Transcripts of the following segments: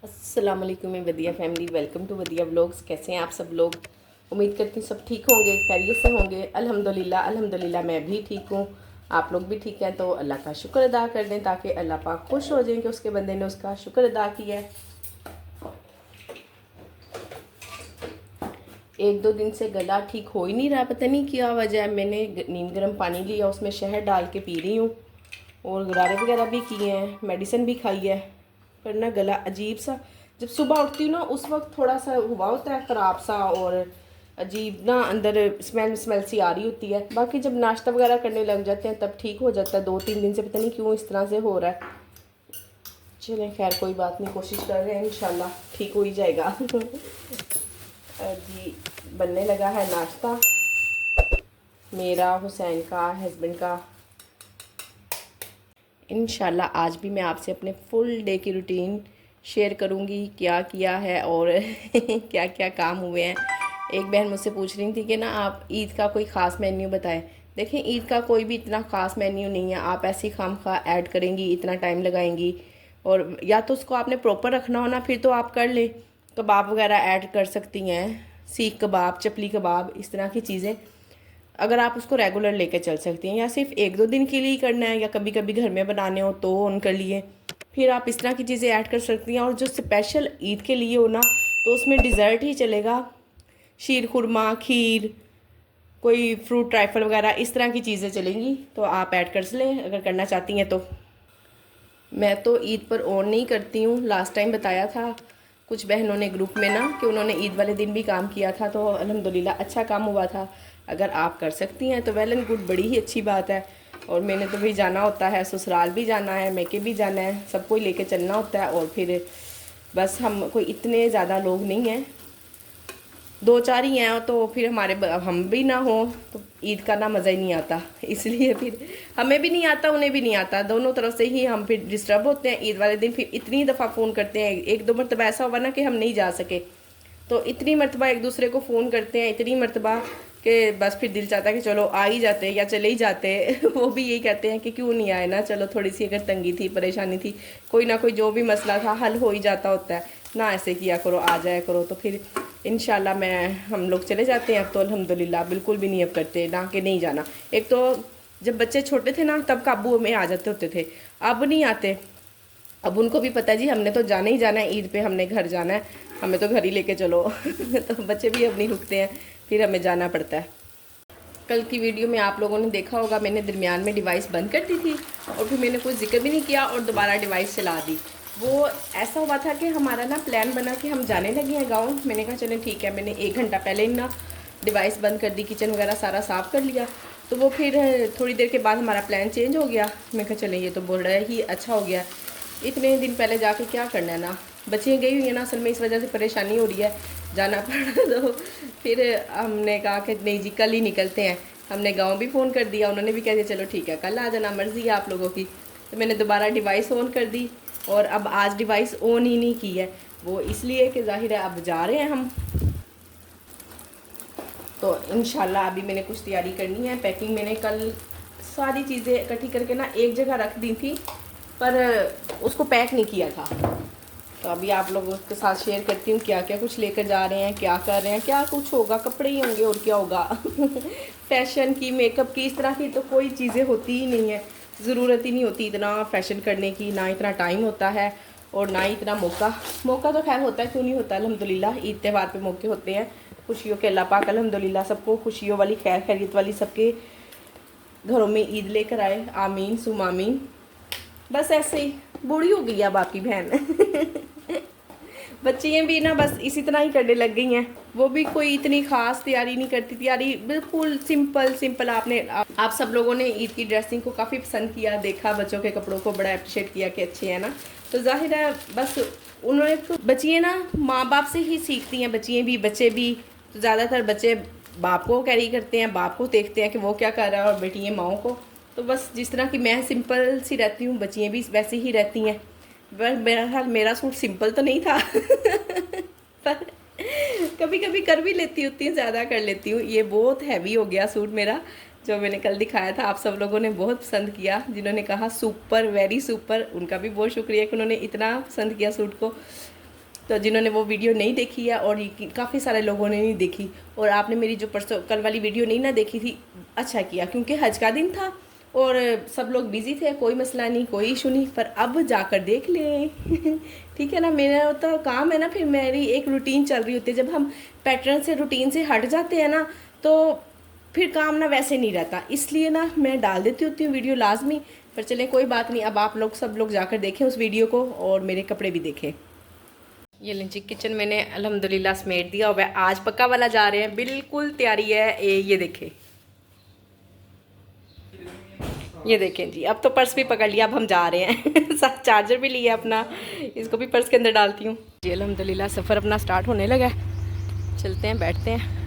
अस्सलाम वालेकुम वदिया family, welcome to वदिया vlogs. कैसे हैं आप सब लोग? उम्मीद करती हूँ सब ठीक होंगे, खैरियत से होंगे। अल्हम्दुलिल्लाह अल्हम्दुलिल्लाह मैं भी ठीक हूँ। आप लोग भी ठीक हैं तो अल्लाह का शुक्र अदा कर दें ताकि अल्लाह पाक खुश हो जाएं कि उसके बंदे ने उसका शुक्र अदा किया है। एक दो दिन से गला ठीक हो ही नहीं रहा, पता नहीं क्या वजह है। मैंने नीम गर्म पानी लिया, उसमें शहद डाल के पी रही हूँ और गरारे वगैरह भी किए हैं, मेडिसिन भी खाई है, पर ना गला अजीब सा। जब सुबह उठती हूँ ना उस वक्त थोड़ा सा हुआ होता है ख़राब सा और अजीब ना अंदर स्मेल स्मेल सी आ रही होती है। बाकी जब नाश्ता वगैरह करने लग जाते हैं तब ठीक हो जाता है। 2-3 दिन से पता नहीं क्यों इस तरह से हो रहा है। चलें खैर कोई बात नहीं, कोशिश कर रहे हैं, इंशाल्लाह ठीक हो ही जाएगा। जी बनने लगा है नाश्ता मेरा, हुसैन का, हस्बैंड का। इंशाल्लाह आज भी मैं आपसे अपने फुल डे की रूटीन शेयर करूंगी, क्या किया है और क्या क्या काम हुए हैं। एक बहन मुझसे पूछ रही थी कि ना आप ईद का कोई ख़ास मेन्यू बताएं। देखें ईद का कोई भी इतना ख़ास मेन्यू नहीं है। आप ऐसी खामखा ऐड करेंगी, इतना टाइम लगाएंगी, और या तो उसको आपने प्रॉपर रखना हो ना, फिर तो आप कर लें, कबाब वगैरह ऐड कर सकती हैं, सीख कबाब, चपली कबाब, इस तरह की चीज़ें अगर आप उसको रेगुलर लेके चल सकती हैं। या सिर्फ एक दो दिन के लिए ही करना है या कभी कभी घर में बनाने हो तो उनके लिए फिर आप इस तरह की चीज़ें ऐड कर सकती हैं। और जो स्पेशल ईद के लिए हो ना तो उसमें डिज़र्ट ही चलेगा, शीर खुरमा, खीर, कोई फ्रूट ट्राइफल वगैरह, इस तरह की चीज़ें चलेंगी तो आप ऐड कर लें अगर करना चाहती हैं तो। मैं तो ईद पर ऑन नहीं करती हूँ, लास्ट टाइम बताया था कुछ बहनों ने ग्रुप में ना कि उन्होंने ईद वाले दिन भी काम किया था तो अल्हम्दुलिल्लाह अच्छा काम हुआ था। अगर आप कर सकती हैं तो वेल एंड गुड, बड़ी ही अच्छी बात है। और मैंने तो भाई जाना होता है, ससुराल भी जाना है, मैके भी जाना है, सबको लेके चलना होता है। और फिर बस हम कोई इतने ज़्यादा लोग नहीं हैं, 2-4 ही हैं, तो फिर हमारे हम भी ना हो तो ईद का ना मज़ा ही नहीं आता। इसलिए फिर हमें भी नहीं आता, उन्हें भी नहीं आता, दोनों तरफ से ही हम फिर डिस्टर्ब होते हैं। ईद वाले दिन फिर इतनी दफ़ा फ़ोन करते हैं, एक दो मरतबा ऐसा हुआ ना कि हम नहीं जा सके तो इतनी मरतबा एक दूसरे को फ़ोन करते हैं, इतनी मरतबा कि बस फिर दिल चाहता है कि चलो आ ही जाते या चले ही जाते। वो भी यही कहते हैं कि क्यों नहीं आए ना, चलो थोड़ी सी अगर तंगी थी, परेशानी थी, कोई ना कोई जो भी मसला था हल हो ही जाता होता है ना, ऐसे किया करो, आ जाया करो। तो फिर इंशाल्लाह हम लोग चले जाते हैं अब तो अल्हम्दुलिल्लाह, बिल्कुल भी नहीं अब करते ना कि नहीं जाना। एक तो जब बच्चे छोटे थे ना तब काबू में आ जाते होते थे, अब नहीं आते। अब उनको भी पता है जी हमने तो जाना ही जाना है, ईद पे हमने घर जाना है, हमें तो घर ही लेके चलो। तो बच्चे भी अब नहीं रुकते हैं, फिर हमें जाना पड़ता है। कल की वीडियो में आप लोगों ने देखा होगा मैंने दरमियान में डिवाइस बंद कर दी थी और फिर मैंने कोई जिक्र भी नहीं किया और दोबारा डिवाइस चला दी। वो ऐसा हुआ था कि हमारा ना प्लान बना कि हम जाने लगे हैं गाँव। मैंने कहा चलें ठीक है, मैंने 1 घंटा पहले ही ना डिवाइस बंद कर दी, किचन वगैरह सारा साफ़ कर लिया। तो वो फिर थोड़ी देर के बाद हमारा प्लान चेंज हो गया। मैं कहा चलें ये तो बड़ा ही अच्छा हो गया, इतने दिन पहले जाके क्या करना है ना, बच्चियाँ गई हुई हैं ना, असल में इस वजह से परेशानी हो रही है, जाना पड़ा। तो फिर हमने कहा कि नहीं जी कल ही निकलते हैं। हमने गांव भी फ़ोन कर दिया, उन्होंने भी कह दिया चलो ठीक है कल आ जाना, मर्ज़ी है आप लोगों की। तो मैंने दोबारा डिवाइस ऑन कर दी और अब आज डिवाइस ऑन ही नहीं की है, वो इसलिए कि ज़ाहिर है अब जा रहे हैं हम। तो इंशाल्लाह अभी मैंने कुछ तैयारी करनी है, पैकिंग मैंने कल सारी चीज़ें इकट्ठी करके ना एक जगह रख दी थी पर उसको पैक नहीं किया था। तो अभी आप लोगों के साथ शेयर करती हूँ क्या क्या कुछ लेकर जा रहे हैं, क्या कर रहे हैं, क्या कुछ होगा, कपड़े ही होंगे और क्या होगा। फैशन की, मेकअप की, इस तरह की तो कोई चीज़ें होती ही नहीं है, ज़रूरत ही नहीं होती इतना फैशन करने की, ना इतना टाइम होता है और ना ही इतना मौका। मौका तो खैर होता है, क्यों नहीं होता, अल्हम्दुलिल्लाह ईद त्यौहार पे मौके होते हैं खुशियों के। अल्लाह पाक अल्हम्दुलिल्लाह सबको खुशियों वाली, खैर खैरियत वाली सबके घरों में ईद लेकर आए, आमीन सुम आमीन। बस ऐसे ही बूढ़ी हो गई अब आपकी बहन। बच्चियाँ भी ना बस इसी तरह ही करने लग गई हैं, वो भी कोई इतनी ख़ास तैयारी नहीं करती, तैयारी बिल्कुल सिंपल सिंपल। आप सब लोगों ने ईद की ड्रेसिंग को काफ़ी पसंद किया, देखा बच्चों के कपड़ों को बड़ा अप्रिशिएट किया कि अच्छे हैं ना, तो जाहिर है बस उन्होंने तो बच्चियाँ ना माँ बाप से ही सीखती हैं, बच्चियाँ भी बच्चे भी। तो ज़्यादातर बच्चे बाप को कैरी करते हैं, बाप को देखते हैं कि वो क्या कर रहा है और बेटियाँ माओ को। तो बस जिस तरह की मैं सिंपल सी रहती हूँ, बच्चियाँ भी वैसे ही रहती हैं। बस बहरहाल मेरा सूट सिंपल तो नहीं था। पर कभी कभी कर भी लेती हूँ, उतनी ज़्यादा कर लेती हूँ। ये बहुत हैवी हो गया सूट मेरा, जो मैंने कल दिखाया था, आप सब लोगों ने बहुत पसंद किया, जिन्होंने कहा सुपर वेरी सुपर, उनका भी बहुत शुक्रिया कि उन्होंने इतना पसंद किया सूट को। तो जिन्होंने वो वीडियो नहीं देखी है, और काफ़ी सारे लोगों ने नहीं देखी, और आपने मेरी जो परसों कल वाली वीडियो नहीं ना देखी थी, अच्छा किया, क्योंकि हज का दिन था और सब लोग बिज़ी थे, कोई मसला नहीं, कोई इशू नहीं, पर अब जाकर देख लें। ठीक है ना, मेरा तो काम है ना, फिर मेरी एक रूटीन चल रही होती है। जब हम पैटर्न से, रूटीन से हट जाते हैं ना, तो फिर काम ना वैसे नहीं रहता, इसलिए ना मैं डाल देती होती हूँ वीडियो लाजमी। पर चलें कोई बात नहीं, अब आप लोग सब लोग जाकर देखें उस वीडियो को और मेरे कपड़े भी देखें। ये लें जी, किचन मैंने अल्हम्दुलिल्लाह समेट दिया हुआ है। आज पक्का वाला जा रहे हैं, बिल्कुल तैयारी है। ये देखें, ये देखें जी, अब तो पर्स भी पकड़ लिया, अब हम जा रहे हैं। साथ चार्जर भी लिया अपना, इसको भी पर्स के अंदर डालती हूँ जी। अल्हम्दुलिल्लाह सफ़र अपना स्टार्ट होने लगा है, चलते हैं, बैठते हैं।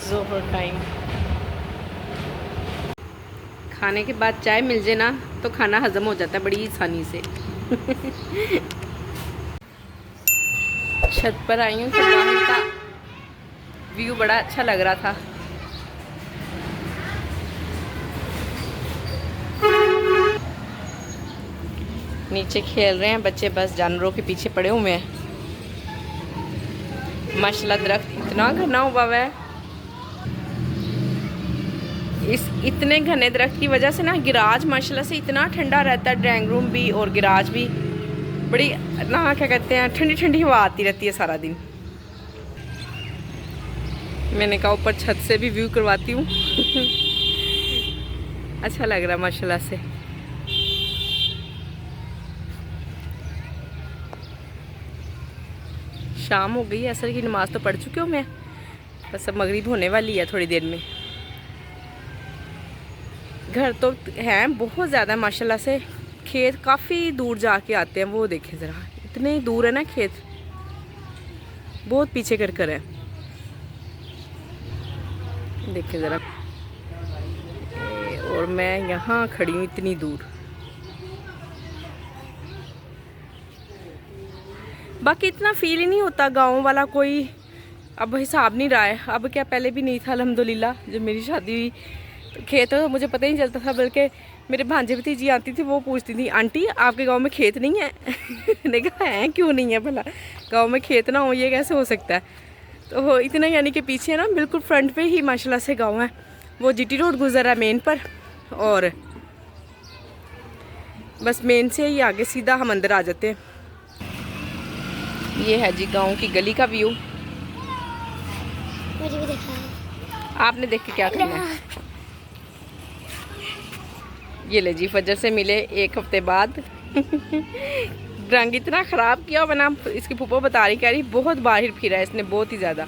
ज़ोहर टाइम, खाने के बाद चाय मिल जाए ना तो खाना हजम हो जाता है बड़ी आसानी से। छत पर आई हूँ तो बाहर का व्यू बड़ा अच्छा लग रहा था। नीचे खेल रहे हैं बच्चे, बस जानवरों के पीछे पड़े हुए हैं। माशाल्लाह दरख्त इतना घना हुआ है, इस इतने घने दरख्त की वजह से ना गिराज माशाल्लाह से इतना ठंडा रहता है, ड्राइंग रूम भी और गिराज भी बड़ी ना, क्या कहते हैं, ठंडी ठंडी हवा आती रहती है सारा दिन। मैंने कहा ऊपर छत से भी व्यू करवाती हूँ। अच्छा लग रहा है माशाल्लाह से। शाम हो गई है, असर की नमाज़ तो पढ़ चुकी हूँ मैं, बस अब मगरिब होने वाली है थोड़ी देर में। घर तो हैं बहुत ज़्यादा माशाल्लाह से, खेत काफ़ी दूर जाके आते हैं, वो देखें ज़रा, इतने दूर है ना खेत, बहुत पीछे कर है। देखें ज़रा, और मैं यहाँ खड़ी हूँ इतनी दूर। बाकी इतना फील ही नहीं होता गांव वाला, कोई अब हिसाब नहीं रहा है। अब क्या, पहले भी नहीं था अल्हम्दुलिल्लाह। जब मेरी शादी हुई तो खेत तो मुझे पता ही नहीं चलता था, बल्कि मेरे भांजे भतीजी आती थी, वो पूछती थी आंटी आपके गांव में खेत नहीं है। मैंने कहा है क्यों नहीं है भला, गांव में खेत ना हो ये कैसे हो सकता है। तो इतना, यानी कि पीछे ना बिल्कुल फ्रंट पे ही माशाल्लाह से गाँव है। वो जीटी रोड गुजर रहा है मेन पर, और बस मेन से ही आगे सीधा हम अंदर आ जाते हैं। ये है जी गांव की गली का व्यू। मुझे भी दिखा, आपने देख के क्या करना है। ये ले जी, फजर से मिले 1 हफ्ते बाद। रंग इतना ख़राब किया, वरना इसकी फूफो बता रही, कह रही बहुत बाहर फिरा है इसने, बहुत ही ज़्यादा।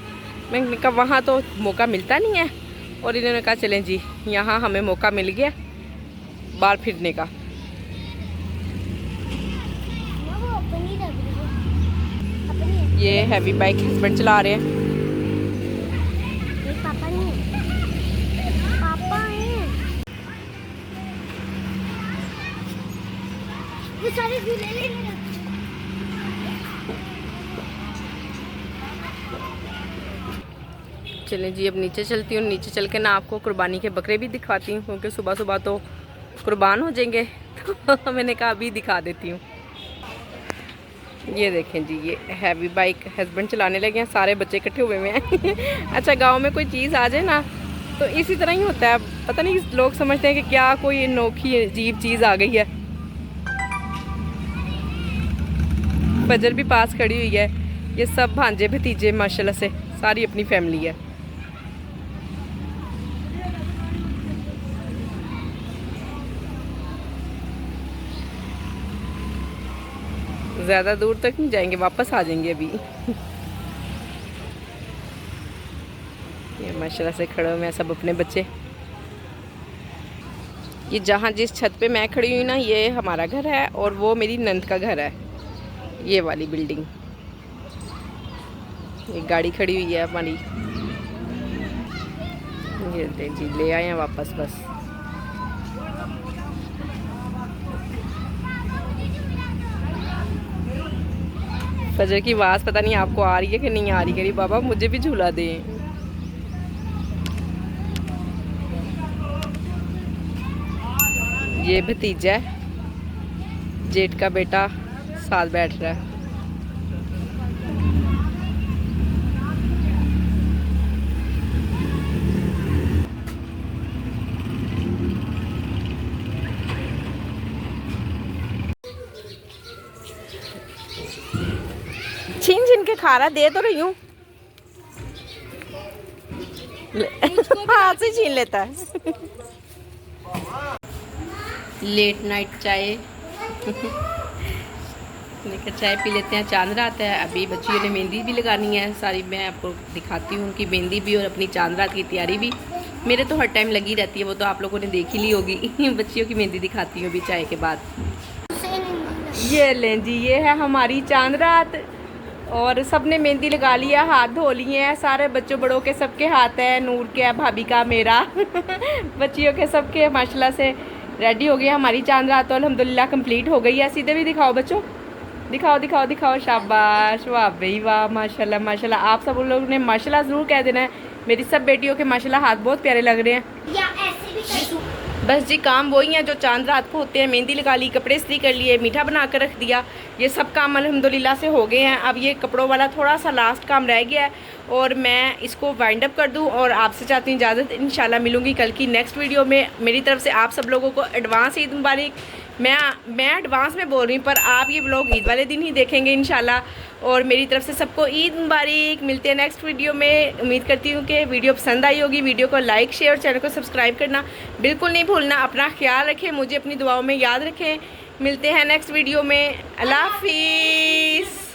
मैंने कहा वहाँ तो मौका मिलता नहीं है, और इन्होंने कहा चलें जी यहाँ हमें मौका मिल गया बाहर फिरने का। ये हैवी बाइक हस्बैंड चला रहे हैं। पापा नहीं, पापा हैं। वो सारे ले। चलें जी अब नीचे चलती हूँ, नीचे चल के ना आपको कुर्बानी के बकरे भी दिखाती हूँ, क्योंकि सुबह सुबह तो कुर्बान हो जाएंगे। तो मैंने कहा अभी दिखा देती हूँ। ये देखें जी, ये हैवी बाइक हस्बैंड चलाने लगे हैं, सारे बच्चे इकट्ठे हुए हैं। अच्छा गांव में कोई चीज़ आ जाए ना तो इसी तरह ही होता है। पता नहीं लोग समझते हैं कि क्या कोई अनोखी अजीब चीज़ आ गई है। फजर भी पास खड़ी हुई है। ये सब भांजे भतीजे माशाल्लाह से सारी अपनी फैमिली है। ज़्यादा दूर तक नहीं जाएंगे, वापस आ जाएंगे अभी। ये माशाल्लाह से खड़े हुए हैं सब अपने बच्चे। ये जहाँ जिस छत पे मैं खड़ी हुई ना, ये हमारा घर है और वो मेरी नंद का घर है, ये वाली बिल्डिंग। एक गाड़ी खड़ी हुई है हमारी, ये जी ले आए हैं वापस बस। फजर की आवाज़ पता नहीं आपको आ रही है कि नहीं आ रही, कह रही बाबा मुझे भी झूला दें। ये भतीजा है, जेठ का बेटा साथ बैठ रहा है। छीन छीन के खा रहा, दे तो रही हूँ। हाथ से छीन लेता है। लेट नाइट चाय लेकर चाय पी लेते हैं। चांद रात है, अभी बच्चियों ने मेहंदी भी लगानी है सारी, मैं आपको दिखाती हूँ उनकी मेहंदी भी और अपनी चांद रात की तैयारी भी। मेरे तो हर टाइम लगी रहती है, वो तो आप लोगों ने देख ही ली होगी। बच्चियों की मेहंदी दिखाती हूँ अभी चाय के बाद। ये लें जी, ये है हमारी चांद रात और सब ने मेहंदी लगा लिया, हाथ धो लिए हैं सारे बच्चों बड़ों के, सबके हाथ है, नूर के है, भाभी का, मेरा बच्चियों के सबके माशाल्लाह से रेडी हो गया। हमारी चांद रात तो अल्हम्दुलिल्लाह कंप्लीट हो गई है। सीधे भी दिखाओ बच्चों, दिखाओ दिखाओ दिखाओ, शाबाश, वाह भाई वाह, माशाल्लाह माशाल्लाह। आप सब लोगों ने माशाल्लाह ज़रूर कह देना है। मेरी सब बेटियों के माशाल्लाह हाथ बहुत प्यारे लग रहे हैं। या ऐसे भी बस जी काम वही है जो चांद रात को होते हैं। मेहंदी लगा ली, कपड़े इस्त्री कर लिए, मीठा बना कर रख दिया, ये सब काम अल्हम्दुलिल्लाह से हो गए हैं। अब ये कपड़ों वाला थोड़ा सा लास्ट काम रह गया है और मैं इसको वाइंड अप कर दूं और आपसे चाहती हूँ इजाज़त। इंशाल्लाह मिलूंगी कल की नेक्स्ट वीडियो में। मेरी तरफ से आप सब लोगों को एडवांस ईद मुबारक। मैं एडवांस में बोल रही हूँ पर आप ये व्लॉग ईद वाले दिन ही देखेंगे इंशाल्लाह। और मेरी तरफ से सबको ईद मुबारक। मिलते हैं नेक्स्ट वीडियो में। उम्मीद करती हूँ कि वीडियो पसंद आई होगी। वीडियो को लाइक शेयर और चैनल को सब्सक्राइब करना बिल्कुल नहीं भूलना। अपना ख्याल रखें, मुझे अपनी दुआओं में याद रखें। मिलते हैं नेक्स्ट वीडियो में। अल्लाह हाफिज़।